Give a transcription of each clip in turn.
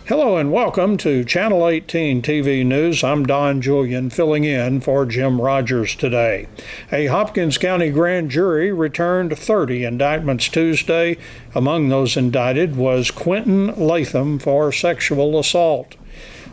Hello and welcome to Channel 18 TV News. I'm Don Julian filling in for Jim Rogers today. A Hopkins County grand jury returned 30 indictments Tuesday. Among those indicted was Quentin Latham for sexual assault.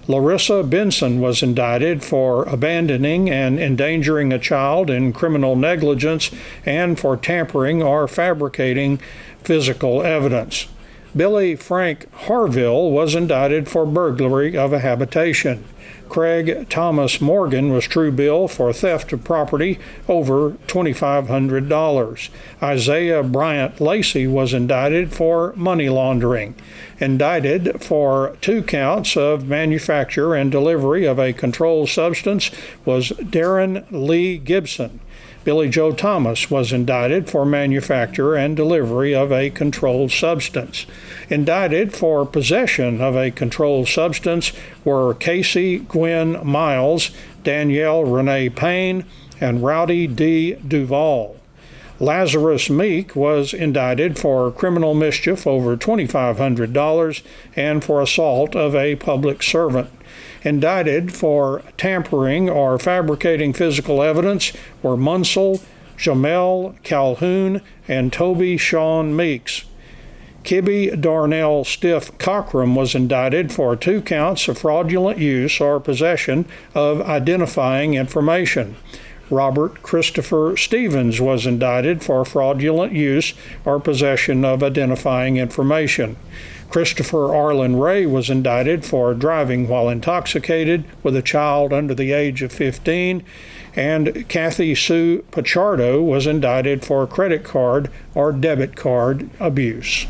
Larissa Benson was indicted for abandoning and endangering a child in criminal negligence and for tampering or fabricating physical evidence. Billy Frank Harville was indicted for burglary of a habitation. Craig Thomas Morgan was true bill for theft of property over $2,500. Isaiah Bryant Lacey was indicted for money laundering. Indicted for 2 counts of manufacture and delivery of a controlled substance was Darren Lee Gibson. Billy Joe Thomas was indicted for manufacture and delivery of a controlled substance. Indicted for possession of a controlled substance were Casey Gwen Miles, Danielle Renee Payne, and Rowdy D. Duvall. Lazarus Meek was indicted for criminal mischief over $2,500 and for assault of a public servant. Indicted for tampering or fabricating physical evidence were Munsell, Jamel Calhoun, and Toby Sean Meeks. Kibby Darnell Stiff Cockrum was indicted for 2 counts of fraudulent use or possession of identifying information. Robert Christopher Stevens was indicted for fraudulent use or possession of identifying information. Christopher Arlen Ray was indicted for driving while intoxicated with a child under the age of 15, and Kathy Sue Pachardo was indicted for credit card or debit card abuse.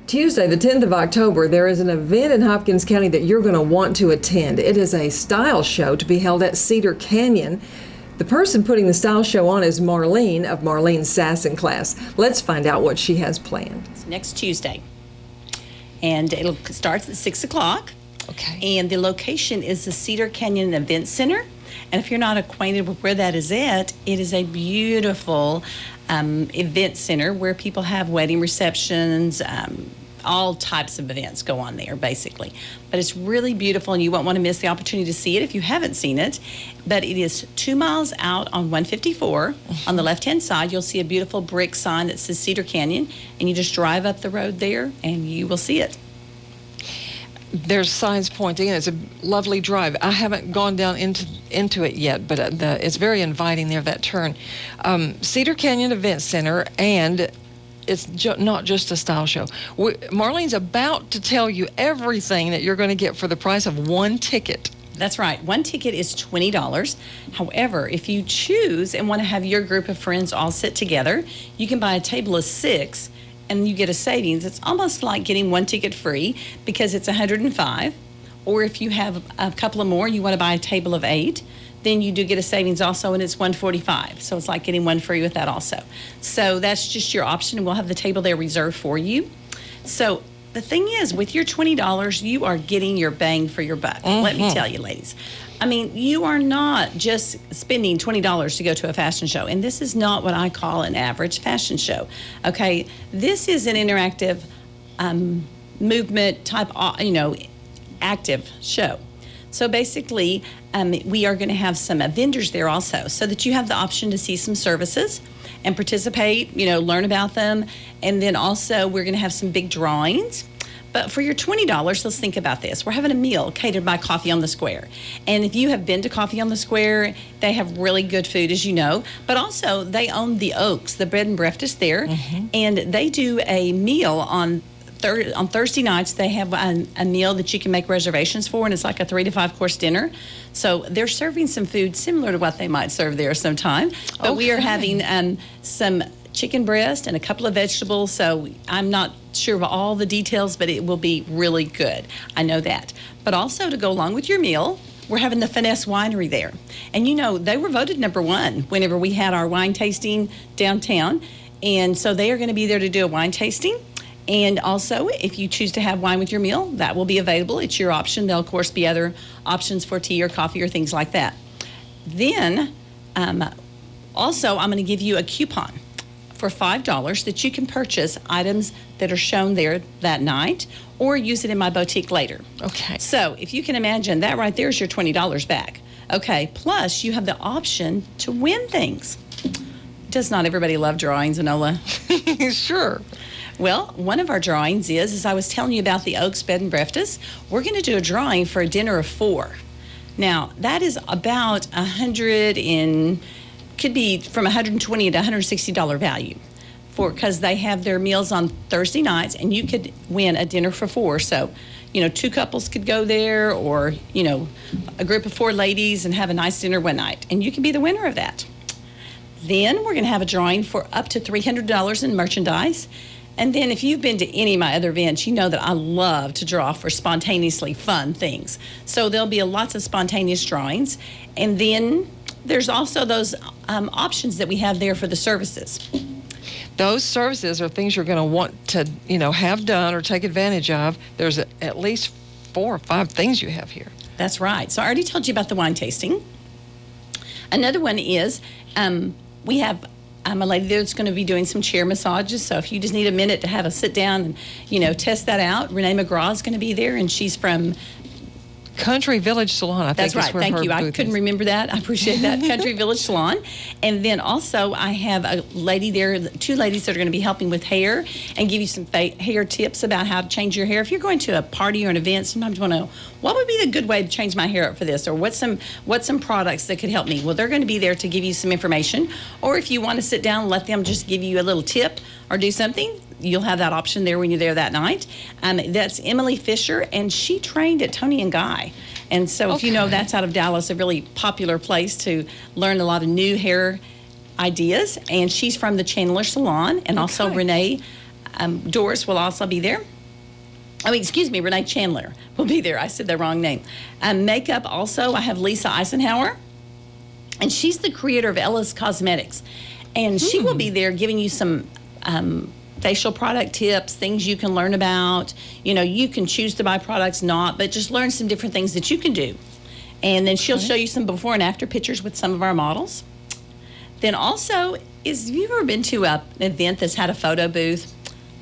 Tuesday, the 10th of October, there is an event in Hopkins County that you're going to want to attend. It is a style show to be held at Cedar Canyon. The person putting the style show on is Marlene of Marlene's Sass and Class. Let's find out what she has planned. It's next Tuesday, and it starts at 6 o'clock. Okay. And the location is the Cedar Canyon Event Center. And if you're not acquainted with where that is at, it is a beautiful event center where people have wedding receptions, all types of events go on there, basically. But it's really beautiful, and you won't want to miss the opportunity to see it if you haven't seen it. But it is 2 miles out on 154. On the left-hand side, you'll see a beautiful brick sign that says Cedar Canyon, and you just drive up the road there, and you will see it. There's signs pointing, and it's a lovely drive. I haven't gone down into it yet, but it's very inviting there, that turn. Cedar Canyon Event Center, and it's not just a style show. Marlene's about to tell you everything that you're going to get for the price of 1 ticket. That's right. 1 ticket is $20. However, if you choose and want to have your group of friends all sit together, you can buy a table of 6 and you get a savings. It's almost like getting 1 ticket free because it's $105. Or if you have a couple of more, you want to buy a table of 8, then you do get a savings also, and it's $145. So it's like getting 1 free with that also. So that's just your option, and we'll have the table there reserved for you. So the thing is, with your $20, you are getting your bang for your buck. Mm-hmm. Let me tell you, ladies. I mean, you are not just spending $20 to go to a fashion show, and this is not what I call an average fashion show. Okay, this is an interactive movement type, active show. So basically, we are going to have some vendors there also, so that you have the option to see some services and participate, learn about them. And then also we're going to have some big drawings. But for your $20, let's think about this. We're having a meal catered by Coffee on the Square. And if you have been to Coffee on the Square, they have really good food, as you know. But also, they own the Oaks, the bread and breakfast there. Mm-hmm. And they do a meal on Thursday nights. They have a meal that you can make reservations for, and it's like a 3 to 5 course dinner. So they're serving some food similar to what they might serve there sometime. But we are having some chicken breast and a couple of vegetables. So I'm not sure of all the details, but it will be really good. I know that. But also, to go along with your meal, we're having the Finesse Winery there. And they were voted #1 whenever we had our wine tasting downtown. And so they are going to be there to do a wine tasting. And also, if you choose to have wine with your meal, that will be available. It's your option. There'll, of course, be other options for tea or coffee or things like that. Then, also, I'm going to give you a coupon for $5 that you can purchase items that are shown there that night or use it in my boutique later. Okay. So if you can imagine, that right there is your $20 back. Okay, plus you have the option to win things. Does not everybody love drawings, Enola? Sure. Well, one of our drawings is, as I was telling you about the Oaks Bed and Breakfast, we're going to do a drawing for a dinner of 4. Now, that is about could be from $120 to $160 value because they have their meals on Thursday nights, and you could win a dinner for 4. So, 2 couples could go there, or, a group of 4 ladies and have a nice dinner one night, and you can be the winner of that. Then we're going to have a drawing for up to $300 in merchandise. And then if you've been to any of my other events, you know that I love to draw for spontaneously fun things. So there'll be lots of spontaneous drawings. And then there's also those options that we have there for the services. Those services are things you're going to want to, have done or take advantage of. There's at least 4 or 5 things you have here. That's right. So I already told you about the wine tasting. Another one is we have a lady there that's going to be doing some chair massages. So if you just need a minute to have a sit down and, test that out, Renee McGraw is going to be there, and she's from Country Village Salon, I think. That's right. Is where Thank her you. I booth couldn't is. remember that. I appreciate that. Country Village Salon. And then also I have a lady there, 2 ladies that are going to be helping with hair and give you some hair tips about how to change your hair. If you're going to a party or an event, sometimes you want to know, what would be the good way to change my hair up for this? Or what's some products that could help me? Well, they're going to be there to give you some information. Or if you want to sit down and let them just give you a little tip or do something, you'll have that option there when you're there that night. That's Emily Fisher, and she trained at Tony and Guy. And so if you know, that's out of Dallas, a really popular place to learn a lot of new hair ideas. And she's from the Chandler Salon. And also Renee Doris will also be there. Renee Chandler will be there. I said the wrong name. Makeup also, I have Lisa Eisenhower. And she's the creator of Ella's Cosmetics. And she will be there giving you some facial product tips, things you can learn about. You can choose to buy products, but just learn some different things that you can do. And then she'll show you some before and after pictures with some of our models. Then also, have you ever been to an event that's had a photo booth?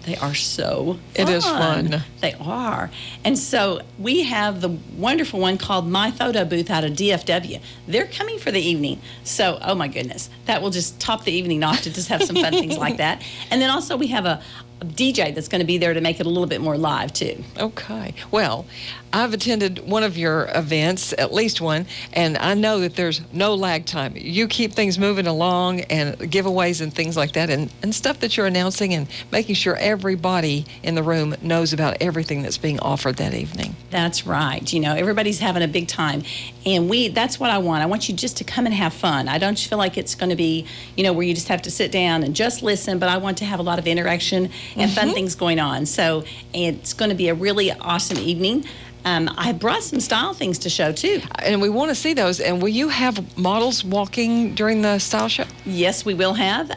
They are so fun. It is fun. They are. And so we have the wonderful one called My Photo Booth out of DFW. They're coming for the evening. So, oh my goodness, that will just top the evening off to just have some fun things like that. And then also we have a DJ that's going to be there to make it a little bit more live too. Okay. Well, I've attended one of your events, at least one, and I know that there's no lag time. You keep things moving along, and giveaways and things like that, and stuff that you're announcing, and making sure everybody in the room knows about everything that's being offered that evening. That's right. Everybody's having a big time, and that's what I want. I want you just to come and have fun. I don't feel like it's going to be, where you just have to sit down and just listen, but I want to have a lot of interaction and fun things going on. So it's going to be a really awesome evening. I brought some style things to show too. And we want to see those. And will you have models walking during the style show? Yes, we will have.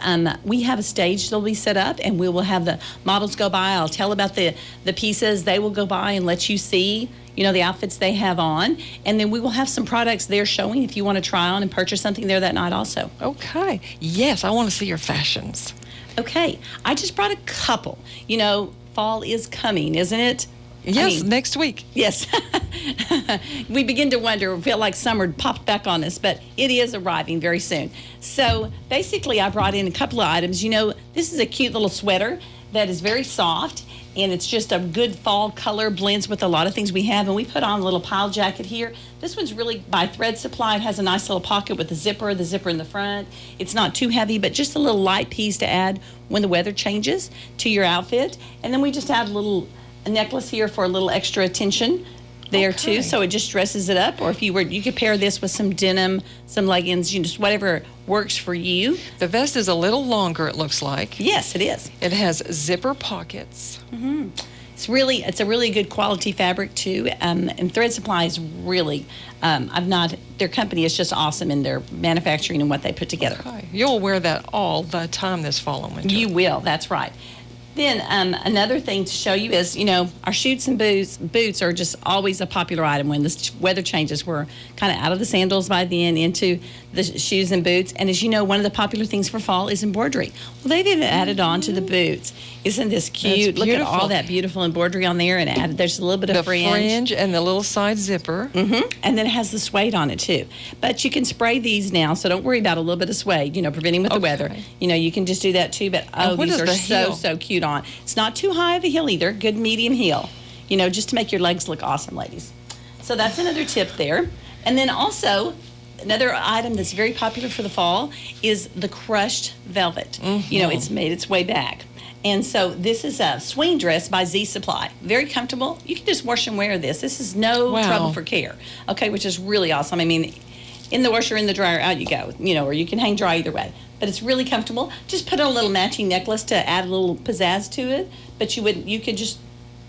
We have a stage that'll be set up, and we will have the models go by. I'll tell about the pieces. They will go by and let you see, the outfits they have on. And then we will have some products there showing if you want to try on and purchase something there that night also. Okay. Yes, I want to see your fashions. Okay. I just brought a couple. Fall is coming, isn't it? Yes, next week. Yes. We begin to wonder, feel like summer popped back on us, but it is arriving very soon. So basically, I brought in a couple of items. This is a cute little sweater that is very soft, and it's just a good fall color, blends with a lot of things we have. And we put on a little pile jacket here. This one's really by Thread Supply. It has a nice little pocket with the zipper in the front. It's not too heavy, but just a little light piece to add when the weather changes to your outfit. And then we just add a necklace here for a little extra attention there too, so it just dresses it up. Or if you could pair this with some denim, some leggings, just whatever works for you. The vest is a little longer, it looks like. Yes, it is. It has zipper pockets. It's a really good quality fabric too, and Thread Supply is really their company is just awesome in their manufacturing and what they put together. Okay. You'll wear that all the time this fall and winter. You will. That's right. Then another thing to show you is, our shoots and boots are just always a popular item when the weather changes. We're kind of out of the sandals by then into the shoes and boots. And as you know, one of the popular things for fall is embroidery. Well, they've even added on to the boots. Isn't this cute? Look at all that beautiful embroidery on there, and there's a little bit of fringe. The fringe and the little side zipper. And then it has the suede on it too. But you can spray these now, so don't worry about a little bit of suede, preventing with the weather. You can just do that too. But these are so cute on. It's not too high of a heel either. Good medium heel, just to make your legs look awesome, ladies. So that's another tip there. And then also, another item that's very popular for the fall is the crushed velvet. It's made its way back. And so this is a swing dress by Z Supply. Very comfortable. You can just wash and wear this. This is no trouble for care. Okay, which is really awesome. I mean, in the washer, in the dryer, out you go. Or you can hang dry either way. But it's really comfortable. Just put on a little matching necklace to add a little pizzazz to it. But you could just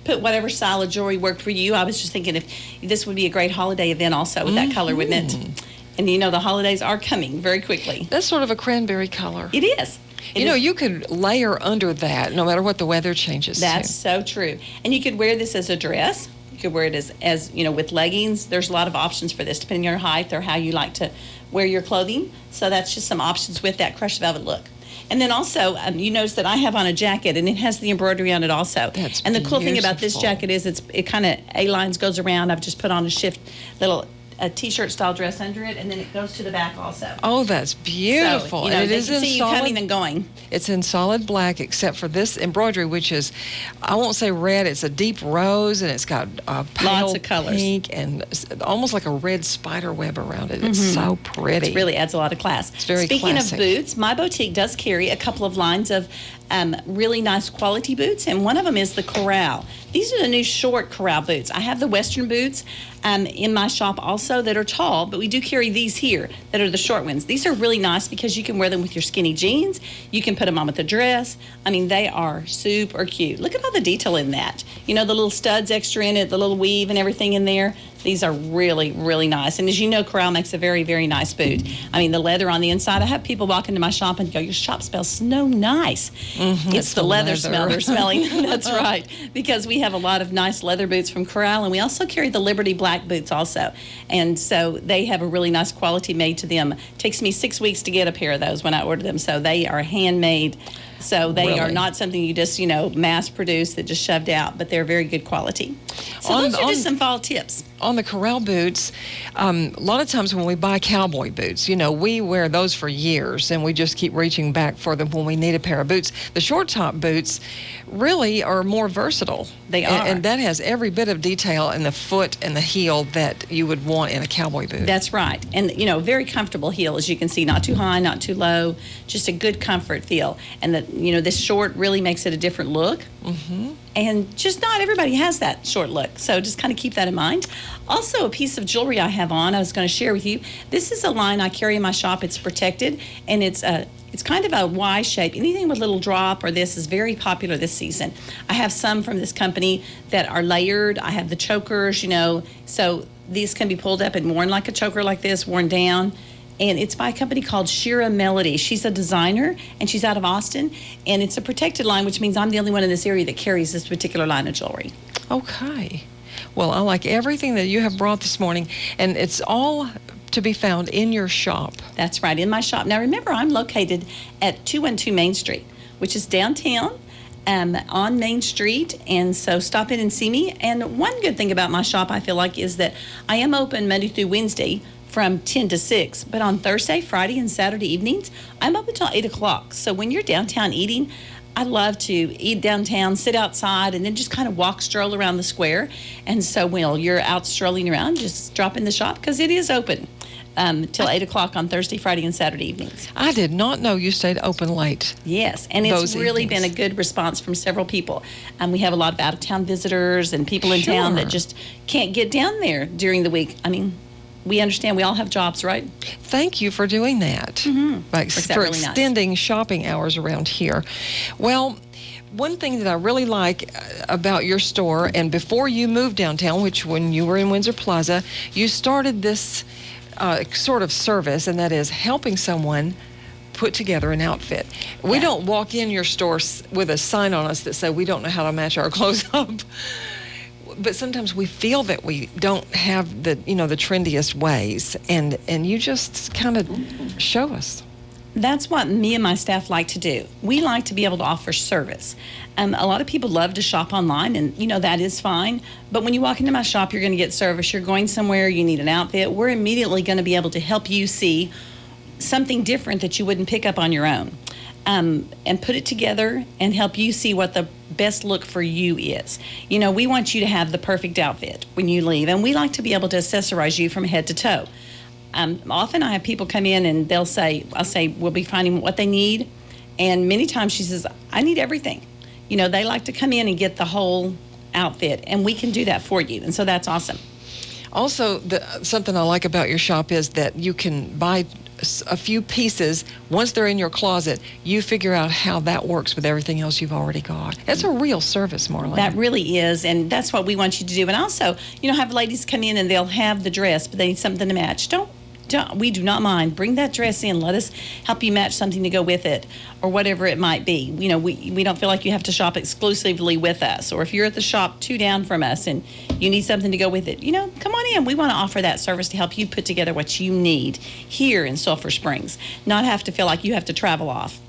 put whatever style of jewelry worked for you. I was just thinking if this would be a great holiday event also with that color, wouldn't it? And the holidays are coming very quickly. That's sort of a cranberry color. It is. You could layer under that no matter what the weather changes. That's so true. And you could wear this as a dress. You could wear it as with leggings. There's a lot of options for this depending on your height or how you like to wear your clothing. So that's just some options with that crushed velvet look. And then also, you notice that I have on a jacket, and it has the embroidery on it also. That's and the cool thing about this jacket is it kind of A-lines goes around. I've just put on a T-shirt style dress under it, and then it goes to the back also. Oh, that's beautiful. So, and it they is can in see you solid, coming and going. It's in solid black, except for this embroidery, which is, I won't say red, it's a deep rose, and it's got pale Lots of colors. Pink and almost like a red spider web around it. It's so pretty. It really adds a lot of class. It's very Speaking classic. of boots, my boutique does carry a couple of lines of really nice quality boots, and one of them is the Corral. These are the new short Corral boots. I have the Western boots in my shop also that are tall, but we do carry these here that are the short ones. These are really nice because you can wear them with your skinny jeans. You can put them on with a dress. I mean, they are super cute. Look at all the detail in that. The little studs extra in it, the little weave and everything in there. These are really, really nice. And as you know, Corral makes a very, very nice boot. I mean, the leather on the inside. I have people walk into my shop and go, your shop smells so nice. It's the leather smell they're smelling. That's right. Because we have a lot of nice leather boots from Corral, and we also carry the Liberty Black boots also. And so they have a really nice quality made to them. It takes me 6 weeks to get a pair of those when I order them. So they are handmade. So they are not something you just, mass produce that just shoved out, but they're very good quality. So those are just some fall tips. On the Corral boots, a lot of times when we buy cowboy boots, we wear those for years, and we just keep reaching back for them when we need a pair of boots. The short top boots really are more versatile. They are. And that has every bit of detail in the foot and the heel that you would want in a cowboy boot. That's right. And, very comfortable heel, as you can see, not too high, not too low, just a good comfort feel. And this short really makes it a different look. And just not everybody has that short look. So just kind of keep that in mind. Also, a piece of jewelry I have on, I was going to share with you. This is a line I carry in my shop. It's protected, and it's kind of a Y shape. Anything with a little drop or this is very popular this season. I have some from this company that are layered. I have the chokers, so these can be pulled up and worn like a choker like this, worn down. And it's by a company called Shira Melody. She's a designer, and she's out of Austin. And it's a protected line, which means I'm the only one in this area that carries this particular line of jewelry. Okay. Well, I like everything that you have brought this morning, and it's all to be found in your shop. That's right, in my shop. Now, remember, I'm located at 212 Main Street, which is downtown. On Main Street, and so stop in and see me. And one good thing about my shop, I feel like, is that I am open Monday through Wednesday from 10 to 6, but on Thursday, Friday, and Saturday evenings, I'm up until 8 o'clock. So when you're downtown eating, I love to eat downtown, sit outside, and then just kind of stroll around the square. And so when you're out strolling around, just drop in the shop because it is open till 8 o'clock on Thursday, Friday, and Saturday evenings. I did not know you stayed open late. Yes, and it's really been a good response from several people. We have a lot of out-of-town visitors and people in town that just can't get down there during the week. I mean, we understand we all have jobs, right? Thank you for doing that. For extending shopping hours around here. Well, one thing that I really like about your store, and before you moved downtown, which when you were in Windsor Plaza, you started this sort of service, and that is helping someone put together an outfit. We don't walk in your store with a sign on us that say we don't know how to match our clothes up. But sometimes we feel that we don't have the trendiest ways, and you just kind of show us. That's what me and my staff like to do. We like to be able to offer service. A lot of people love to shop online, and that is fine. But when you walk into my shop, you're going to get service. You're going somewhere, you need an outfit. We're immediately going to be able to help you see something different that you wouldn't pick up on your own, and put it together and help you see what the best look for you is. We want you to have the perfect outfit when you leave, and we like to be able to accessorize you from head to toe. Often I have people come in and I'll say, we'll be finding what they need. And many times she says, I need everything. They like to come in and get the whole outfit, and we can do that for you. And so that's awesome. Also, something I like about your shop is that you can buy a few pieces. Once they're in your closet, you figure out how that works with everything else you've already got. That's a real service, Marlene. That really is, and that's what we want you to do. And also, have ladies come in and they'll have the dress, but they need something to match. We do not mind. Bring that dress in. Let us help you match something to go with it, or whatever it might be. We don't feel like you have to shop exclusively with us, or if you're at the shop 2 down from us and you need something to go with it, come on in. We want to offer that service to help you put together what you need here in Sulphur Springs, not have to feel like you have to travel off.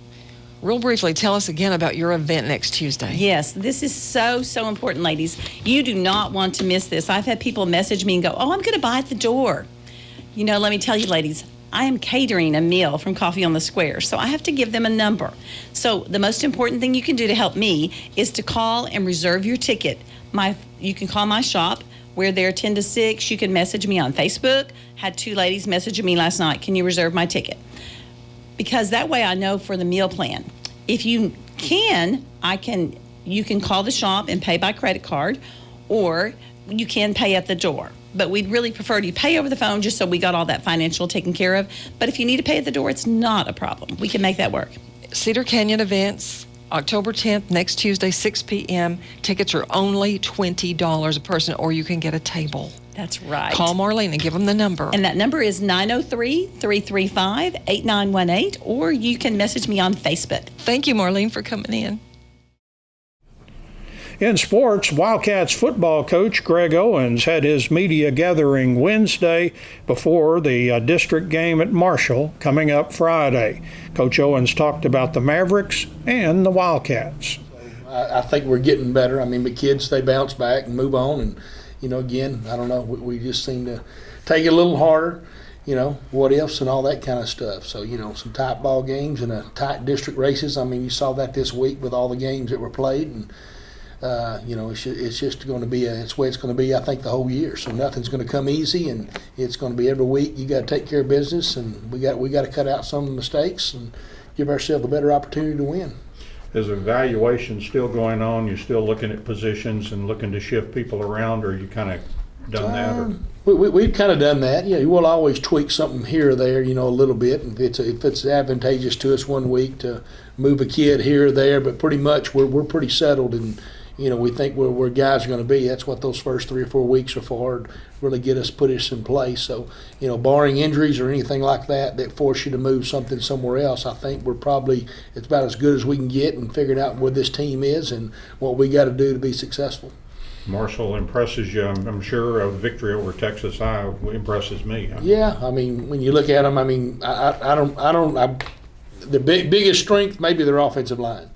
Real briefly, tell us again about your event next Tuesday. Yes, this is so important, ladies. You do not want to miss this. I've had people message me and go, I'm going to buy at the door. Let me tell you, ladies, I am catering a meal from Coffee on the Square, so I have to give them a number. So the most important thing you can do to help me is to call and reserve your ticket. You can call my shop. We're there 10 to 6. You can message me on Facebook. Had 2 ladies messaging me last night, can you reserve my ticket? Because that way I know for the meal plan. If you can, you can call the shop and pay by credit card, or you can pay at the door. But we'd really prefer you pay over the phone just so we got all that financial taken care of. But if you need to pay at the door, it's not a problem. We can make that work. Cedar Canyon events, October 10th, next Tuesday, 6 p.m. Tickets are only $20 a person, or you can get a table. That's right. Call Marlene and give them the number. And that number is 903-335-8918, or you can message me on Facebook. Thank you, Marlene, for coming in. In sports, Wildcats football coach Greg Owens had his media gathering Wednesday before the district game at Marshall coming up Friday. Coach Owens talked about the Mavericks and the Wildcats. I think we're getting better. The kids, they bounce back and move on. And, again, I don't know, we just seem to take it a little harder, what ifs and all that kind of stuff. So, some tight ball games and tight district races. You saw that this week with all the games that were played. And, it's just going to be it's the way it's going to be, I think, the whole year. So nothing's going to come easy, and it's going to be every week you got to take care of business, and we got to cut out some of the mistakes and give ourselves a better opportunity to win. Is evaluation still going on? You're still looking at positions and looking to shift people around, or you kind of done that? We've kind of done that. We'll always tweak something here or there, a little bit. If it's advantageous to us one week to move a kid here or there, but pretty much we're pretty settled, and we think where guys are going to be. That's what those first 3 or 4 weeks are for, to really put us in place. So, barring injuries or anything like that force you to move something somewhere else, I think it's about as good as we can get in figuring out where this team is and what we got to do to be successful. Marshall impresses you, I'm sure. A victory over Texas High impresses me. Yeah, when you look at them, the biggest strength maybe their offensive line.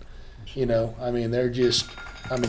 They're just.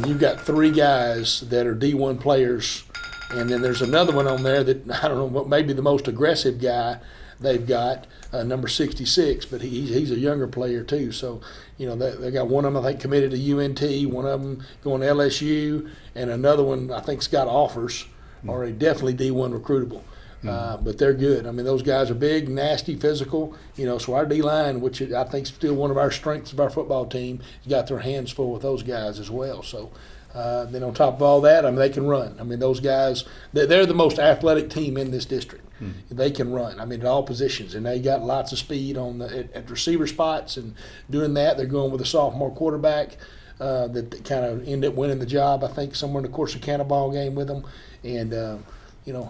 You've got 3 guys that are D1 players, and then there's another one on there that, I don't know, what maybe the most aggressive guy they've got, number 66, but he's a younger player too. So, they got one of them, I think, committed to UNT, one of them going to LSU, and another one, I think, got offers, or definitely D1 recruitable. But they're good. Those guys are big, nasty, physical. So our D-line, which I think is still one of our strengths of our football team, has got their hands full with those guys as well. So then on top of all that, they can run. Those guys, they're the most athletic team in this district. They can run. At all positions, and they got lots of speed at receiver spots. And doing that, they're going with a sophomore quarterback that kind of ended up winning the job, I think, somewhere in the course of Cannonball game with them. And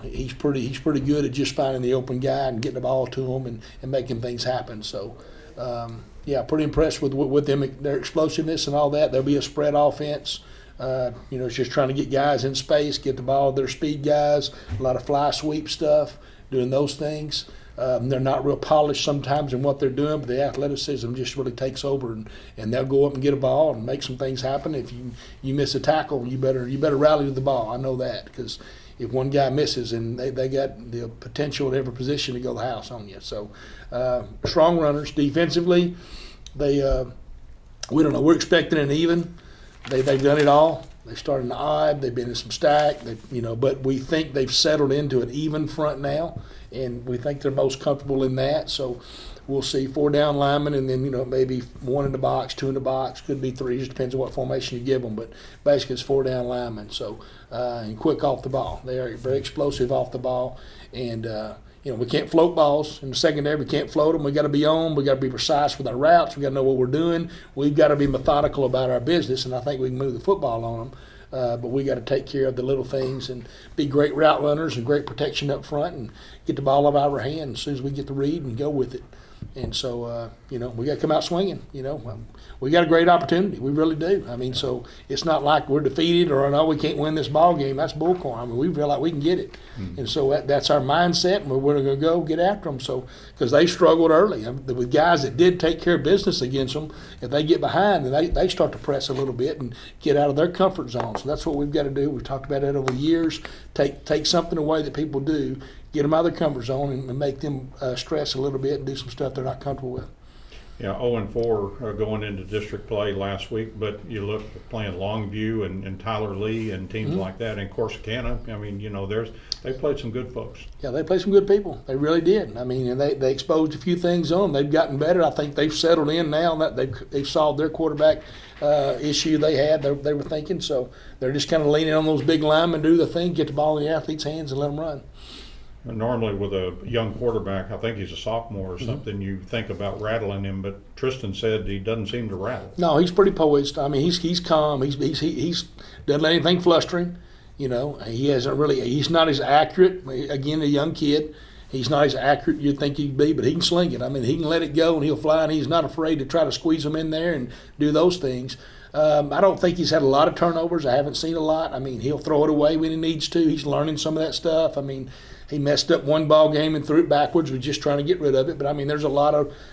he's pretty good at just finding the open guy and getting the ball to him and making things happen. So yeah, pretty impressed with them, their explosiveness and all that. There'll be a spread offense. It's just trying to get guys in space, get the ball to their speed guys, a lot of fly sweep stuff, doing those things. They're not real polished sometimes in what they're doing, but the athleticism just really takes over, and they'll go up and get a ball and make some things happen. If you miss a tackle, you better rally to the ball. I know that, because if one guy misses, and they got the potential at every position to go the house on you. So strong runners. Defensively, we don't know. We're expecting an even. They've done it all. They started in the odd. They've been in some stack. But we think they've settled into an even front now, and we think they're most comfortable in that. So we'll see 4 down linemen, and then maybe 1 in the box, 2 in the box, could be 3. Just depends on what formation you give them. But basically, it's 4 down linemen. So and quick off the ball. They are very explosive off the ball, and we can't float balls in the secondary. We can't float them. We got to be on. We got to be precise with our routes. We got to know what we're doing. We've got to be methodical about our business, and I think we can move the football on them. But we got to take care of the little things and be great route runners and great protection up front and get the ball out of our hand as soon as we get the read and go with it. And so, we got to come out swinging. We got a great opportunity. We really do. I mean, so it's not like we're defeated or no, we can't win this ball game. That's bullcorn. I mean, we feel like we can get it. Mm-hmm. And so that's our mindset, and we're going to go get after them. So, because they struggled early. With guys that did take care of business against them, if they get behind, then they start to press a little bit and get out of their comfort zone. So that's what we've got to do. We've talked about that over the years. Take something away that people do, get them out of their comfort zone, and make them stress a little bit and do some stuff they're not comfortable with. Yeah, 0-4 going into district play last week, but you look playing Longview and Tyler Lee and teams mm-hmm. like that, and Corsicana. I mean, they played some good folks. Yeah, they played some good people. They really did. I mean, and they exposed a few things on them. They've gotten better. I think they've settled in now. That they've solved their quarterback issue they had. They were thinking, so they're just kind of leaning on those big linemen, do the thing, get the ball in the athlete's hands, and let them run. Normally with a young quarterback, I think he's a sophomore or something, you think about rattling him, but Tristan said he doesn't seem to rattle. No, he's pretty poised. I mean, he's calm. He's doesn't let anything fluster him. He's not as accurate. Again, a young kid. He's not as accurate you'd think he'd be, but he can sling it. I mean, he can let it go and he'll fly, and he's not afraid to try to squeeze them in there and do those things. I don't think he's had a lot of turnovers. I haven't seen a lot. I mean, he'll throw it away when he needs to. He's learning some of that stuff. I mean, he messed up one ball game and threw it backwards. We're just trying to get rid of it. But, I mean, there's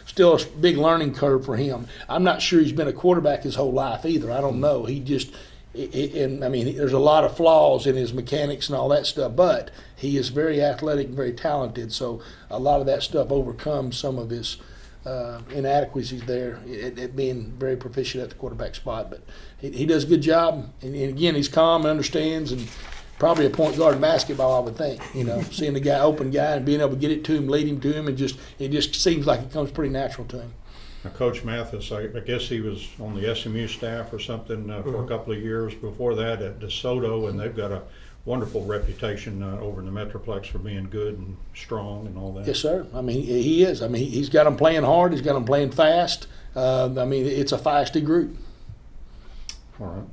still a big learning curve for him. I'm not sure he's been a quarterback his whole life either. I don't know. There's a lot of flaws in his mechanics and all that stuff, but he is very athletic and very talented. So a lot of that stuff overcomes some of his inadequacies there at being very proficient at the quarterback spot. But he does a good job. And again, he's calm and understands, and probably a point guard in basketball, I would think. Seeing the open guy and being able to get it to him, lead him to him, and it just seems like it comes pretty natural to him. Now, Coach Mathis, I guess he was on the SMU staff or something for a couple of years before that at DeSoto, and they've got a wonderful reputation over in the Metroplex for being good and strong and all that. Yes, sir. I mean, he is. I mean, he's got them playing hard. He's got them playing fast. It's a feisty group. All right.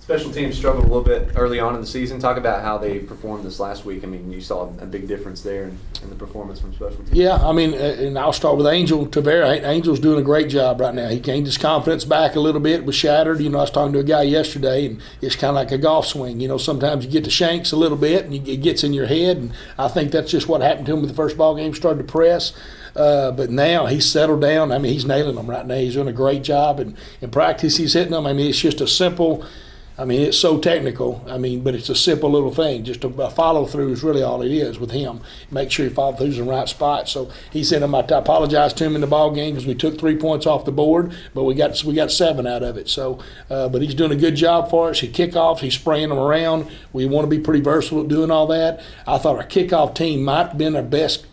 Special teams struggled a little bit early on in the season. Talk about how they performed this last week. I mean, you saw a big difference there in the performance from special teams. Yeah, I mean, and I'll start with Angel Tavera. Angel's doing a great job right now. He gained his confidence back a little bit, was shattered. I was talking to a guy yesterday, and it's kind of like a golf swing. Sometimes you get the shanks a little bit, and it gets in your head, and I think that's just what happened to him with the first ball game. Started to press. But now he's settled down. I mean, he's nailing them right now. He's doing a great job. And in practice, he's hitting them. I mean, it's just a simple – it's so technical, but it's a simple little thing. Just a follow-through is really all it is with him. Make sure he follows through in the right spot. So he said, I apologized to him in the ball game because we took 3 points off the board, but we got 7 out of it. So, but he's doing a good job for us. He kickoffs, he's spraying them around. We want to be pretty versatile at doing all that. I thought our kickoff team might have been our best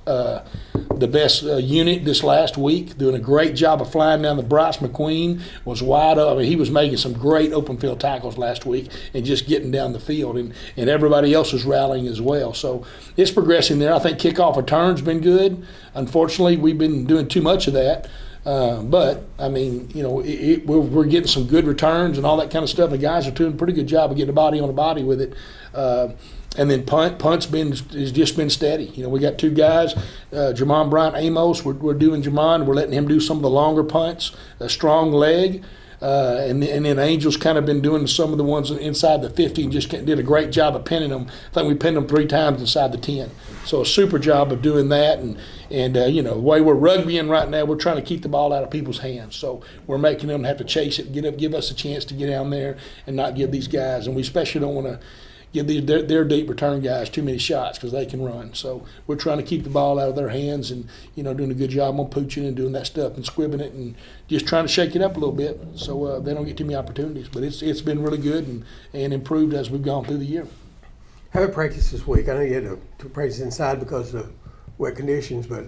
unit this last week, doing a great job of flying down. The Bryce McQueen was wide up. He was making some great open field tackles last week and just getting down the field, and everybody else was rallying as well. So it's progressing there. I think kickoff return's been good. Unfortunately, we've been doing too much of that. But I mean, you know, we're getting some good returns and all that kind of stuff. The guys are doing a pretty good job of getting a body on a body with it. And then punt's has just been steady. You know, we got two guys, Jamon Bryant Amos. We're doing Jamon. We're letting him do some of the longer punts, a strong leg. And then Angel's kind of been doing some of the ones inside the 50 and just did a great job of pinning them. I think we pinned them 3 times inside the 10. So a super job of doing that. And you know, the way we're rugbying right now, we're trying to keep the ball out of people's hands. So we're making them have to chase it, give us a chance to get down there and not give these guys. And we especially don't want to give their deep return guys too many shots because they can run. So we're trying to keep the ball out of their hands and, you know, doing a good job on pooching and doing that stuff and squibbing it and just trying to shake it up a little bit so they don't get too many opportunities. But it's been really good and improved as we've gone through the year. How about practice this week? I know you had to practice inside because of the wet conditions, but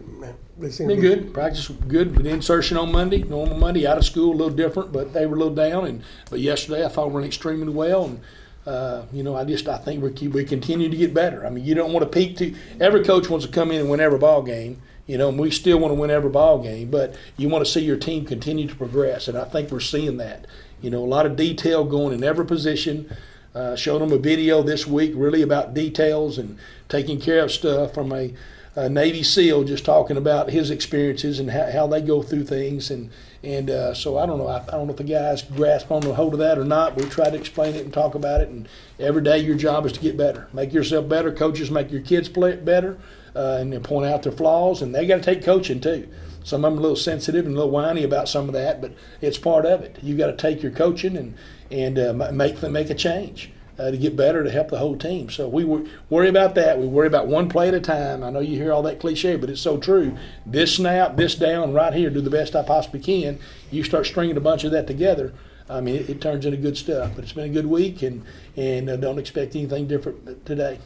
they seem been good. Practice was good. We did insertion on Monday, normal Monday, out of school, a little different, but they were a little down. But yesterday I thought we were running extremely well. And you know, I think we continue to get better. I mean, you don't want to peak every coach wants to come in and win every ball game, you know, and we still want to win every ball game, but you want to see your team continue to progress, and I think we're seeing that. You know, a lot of detail going in every position. Showed them a video this week really about details and taking care of stuff from a Navy SEAL, just talking about his experiences and how they go through things. And so I don't know. I don't know if the guys grasp on the hold of that or not. We try to explain it and talk about it. And every day your job is to get better. Make yourself better. Coaches make your kids play better and then point out their flaws. And they got to take coaching too. Some of them are a little sensitive and a little whiny about some of that, but it's part of it. You got to take your coaching and make a change. To get better to help the whole team. So we worry about that. We worry about one play at a time. I know you hear all that cliche, but it's so true. This snap, this down, right here, do the best I possibly can. You start stringing a bunch of that together, I mean, it turns into good stuff. But it's been a good week, and don't expect anything different today.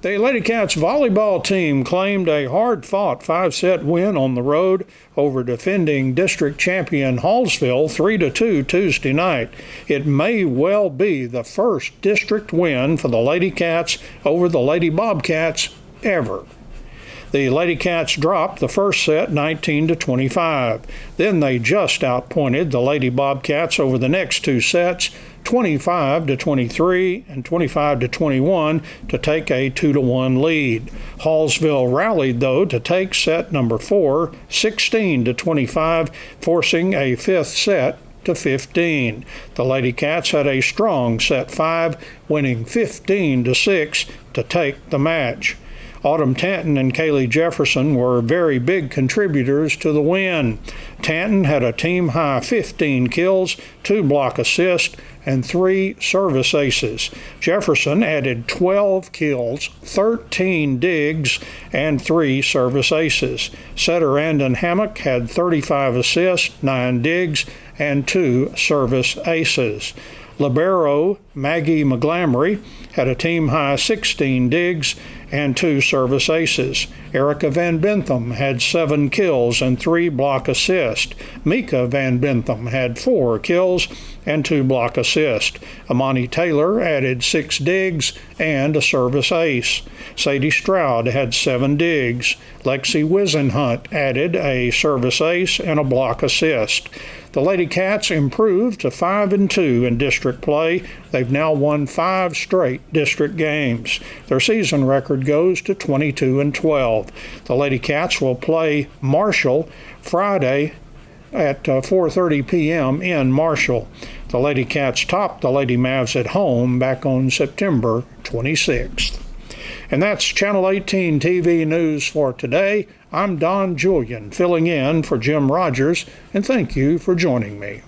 The Lady Cats volleyball team claimed a hard-fought 5-set win on the road over defending district champion Hallsville 3-2 Tuesday night. It may well be the first district win for the Lady Cats over the Lady Bobcats ever. The Lady Cats dropped the first set 19-25. Then they just outpointed the Lady Bobcats over the next 2 sets, 25-23 and 25-21 to take a 2-1 lead. Hallsville rallied though to take set number 4, 16-25, forcing a 5th set to 15. The Lady Cats had a strong set 5, winning 15-6 to take the match. Autumn Tanton and Kaylee Jefferson were very big contributors to the win. Tanton had a team-high 15 kills, 2 block assists, and 3 service aces. Jefferson added 12 kills, 13 digs, and 3 service aces. Setter Andon Hammock had 35 assists, 9 digs, and 2 service aces. Libero Maggie McGlamory had a team-high 16 digs and 2 service aces. Erica Van Bentham had 7 kills and 3 block assists. Mika Van Bentham had 4 kills and 2 block assists. Amani Taylor added 6 digs and a service ace. Sadie Stroud had 7 digs. Lexi Wisenhunt added a service ace and a block assist. The Lady Cats improved to 5-2 in district play. They've now won 5 straight district games. Their season record goes to 22-12. The Lady Cats will play Marshall Friday at 4:30 p.m. in Marshall. The Lady Cats topped the Lady Mavs at home back on September 26th. And that's Channel 18 TV News for today. I'm Don Julian, filling in for Jim Rogers, and thank you for joining me.